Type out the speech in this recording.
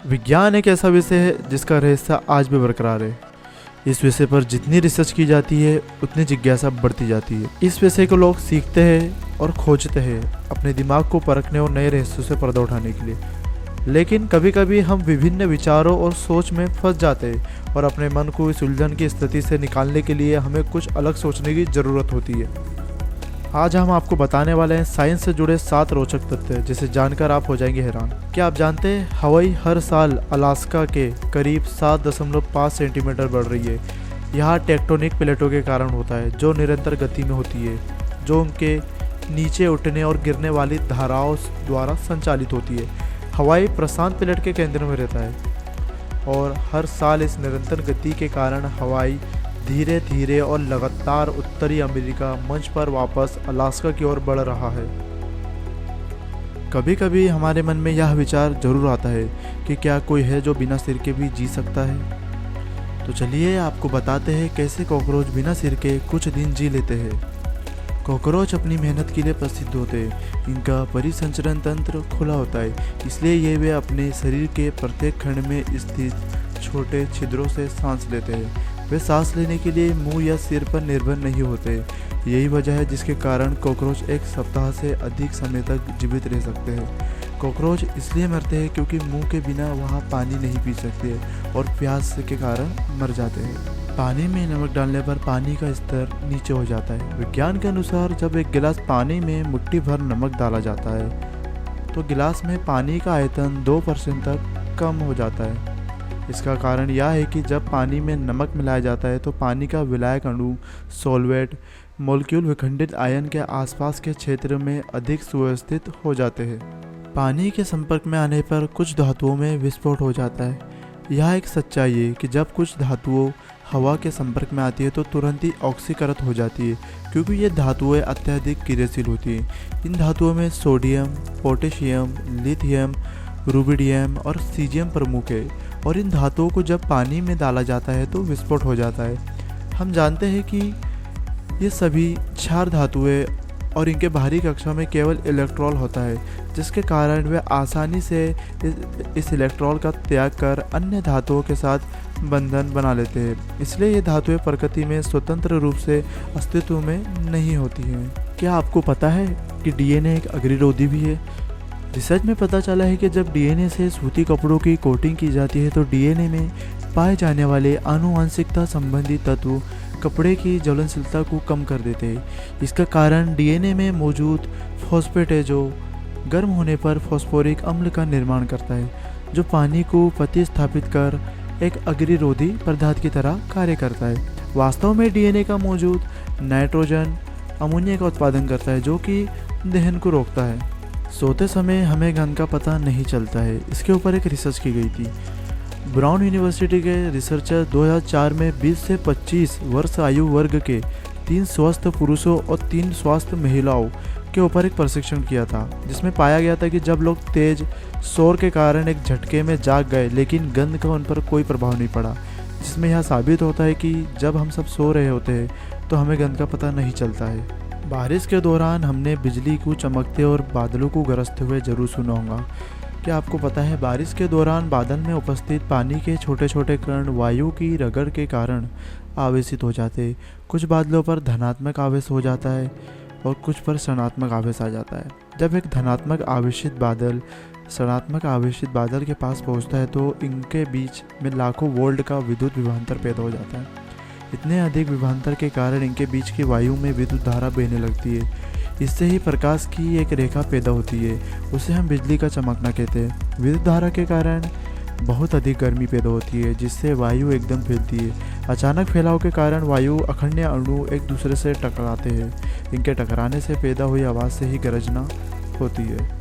विज्ञान एक ऐसा विषय है जिसका रहस्य आज भी बरकरार है। इस विषय पर जितनी रिसर्च की जाती है उतनी जिज्ञासा बढ़ती जाती है। इस विषय को लोग सीखते हैं और खोजते हैं अपने दिमाग को परखने और नए रहस्यों से पर्दा उठाने के लिए। लेकिन कभी कभी हम विभिन्न विचारों और सोच में फंस जाते हैं और अपने मन को इस उलझन की स्थिति से निकालने के लिए हमें कुछ अलग सोचने की ज़रूरत होती है। आज हम आपको बताने वाले हैं साइंस से जुड़े 7 रोचक तथ्य जिसे जानकर आप हो जाएंगे हैरान। क्या आप जानते हैं हवाई हर साल अलास्का के करीब 7.5 सेंटीमीटर बढ़ रही है। यह टेक्टोनिक प्लेटों के कारण होता है जो निरंतर गति में होती है, जो उनके नीचे उठने और गिरने वाली धाराओं द्वारा संचालित होती है। हवाई प्रशांत प्लेट के केंद्र में रहता है और हर साल इस निरंतर गति के कारण हवाई धीरे धीरे और लगातार उत्तरी अमेरिका मंच पर वापस अलास्का की ओर बढ़ रहा है। कभी कभी हमारे मन में यह विचार जरूर आता है कि क्या कोई है जो बिना सिर के भी जी सकता है। तो चलिए आपको बताते हैं कैसे कॉकरोच बिना सिर के कुछ दिन जी लेते हैं। कॉकरोच अपनी मेहनत के लिए प्रसिद्ध होते हैं। इनका परिसंचरण तंत्र खुला होता है, इसलिए ये वे अपने शरीर के प्रत्येक खंड में स्थित छोटे छिद्रों से सांस लेते हैं। वे सांस लेने के लिए मुंह या सिर पर निर्भर नहीं होते। यही वजह है जिसके कारण कॉकरोच एक सप्ताह से अधिक समय तक जीवित रह सकते हैं। कॉकरोच इसलिए मरते हैं क्योंकि मुंह के बिना वह पानी नहीं पी सकते और प्यास के कारण मर जाते हैं। पानी में नमक डालने पर पानी का स्तर नीचे हो जाता है। विज्ञान के अनुसार जब एक गिलास पानी में मुट्ठी भर नमक डाला जाता है तो गिलास में पानी का आयतन 2% तक कम हो जाता है। इसका कारण यह है कि जब पानी में नमक मिलाया जाता है तो पानी का विलायक अणु सॉल्वेट मॉलिक्यूल विखंडित आयन के आसपास के क्षेत्र में अधिक सुव्यवस्थित हो जाते हैं। पानी के संपर्क में आने पर कुछ धातुओं में विस्फोट हो जाता है। यह एक सच्चाई है कि जब कुछ धातुओं हवा के संपर्क में आती है तो तुरंत ही ऑक्सीकृत हो जाती है, क्योंकि ये धातुएं अत्यधिक क्रियाशील होती हैं। इन धातुओं में सोडियम, पोटेशियम, लिथियम, रुबिडियम और सीजियम प्रमुख है और इन धातुओं को जब पानी में डाला जाता है तो विस्फोट हो जाता है। हम जानते हैं कि ये सभी क्षार धातुएं और इनके बाहरी कक्षा में केवल इलेक्ट्रॉन होता है, जिसके कारण वे आसानी से इस इलेक्ट्रॉन का त्याग कर अन्य धातुओं के साथ बंधन बना लेते हैं। इसलिए ये धातुएं प्रकृति में स्वतंत्र रूप से अस्तित्व में नहीं होती हैं। क्या आपको पता है कि डीएनए एक अग्निरोधी भी है? रिसर्च में पता चला है कि जब डीएनए से सूती कपड़ों की कोटिंग की जाती है तो डीएनए में पाए जाने वाले आनुवंशिकता संबंधी तत्व कपड़े की ज्वलनशीलता को कम कर देते हैं। इसका कारण डीएनए में मौजूद फॉस्फेट है जो गर्म होने पर फॉस्फोरिक अम्ल का निर्माण करता है, जो पानी को प्रतिस्थापित कर एक अग्निरोधी पदार्थ की तरह कार्य करता है। वास्तव में डीएनए का मौजूद नाइट्रोजन अमोनिया का उत्पादन करता है जो कि दहन को रोकता है। सोते समय हमें गंध का पता नहीं चलता है। इसके ऊपर एक रिसर्च की गई थी। ब्राउन यूनिवर्सिटी के रिसर्चर 2004 में 20 से 25 वर्ष आयु वर्ग के 3 स्वस्थ पुरुषों और 3 स्वस्थ महिलाओं के ऊपर एक प्रशिक्षण किया था, जिसमें पाया गया था कि जब लोग तेज शोर के कारण एक झटके में जाग गए लेकिन गंध का उन पर कोई प्रभाव नहीं पड़ा, जिसमें यह साबित होता है कि जब हम सब सो रहे होते हैं तो हमें गंध का पता नहीं चलता है। बारिश के दौरान हमने बिजली को चमकते और बादलों को गरजते हुए जरूर सुना होगा। क्या आपको पता है बारिश के दौरान बादल में उपस्थित पानी के छोटे छोटे कण वायु की रगड़ के कारण आवेशित हो जाते हैं। कुछ बादलों पर धनात्मक आवेश हो जाता है और कुछ पर ऋणात्मक आवेश आ जाता है। जब एक धनात्मक आवेशित बादल ऋणात्मक आवेशित बादल के पास पहुंचता है तो इनके बीच में लाखों वोल्ट का विद्युत विभवांतर पैदा हो जाता है। इतने अधिक विभवांतर के कारण इनके बीच की वायु में विद्युत धारा बहने लगती है। इससे ही प्रकाश की एक रेखा पैदा होती है, उसे हम बिजली का चमकना कहते हैं। विद्युत धारा के कारण बहुत अधिक गर्मी पैदा होती है, जिससे वायु एकदम फैलती है। अचानक फैलाव के कारण वायु अखंड अणु एक दूसरे से टकराते हैं। इनके टकराने से पैदा हुई आवाज़ से ही गरजना होती है।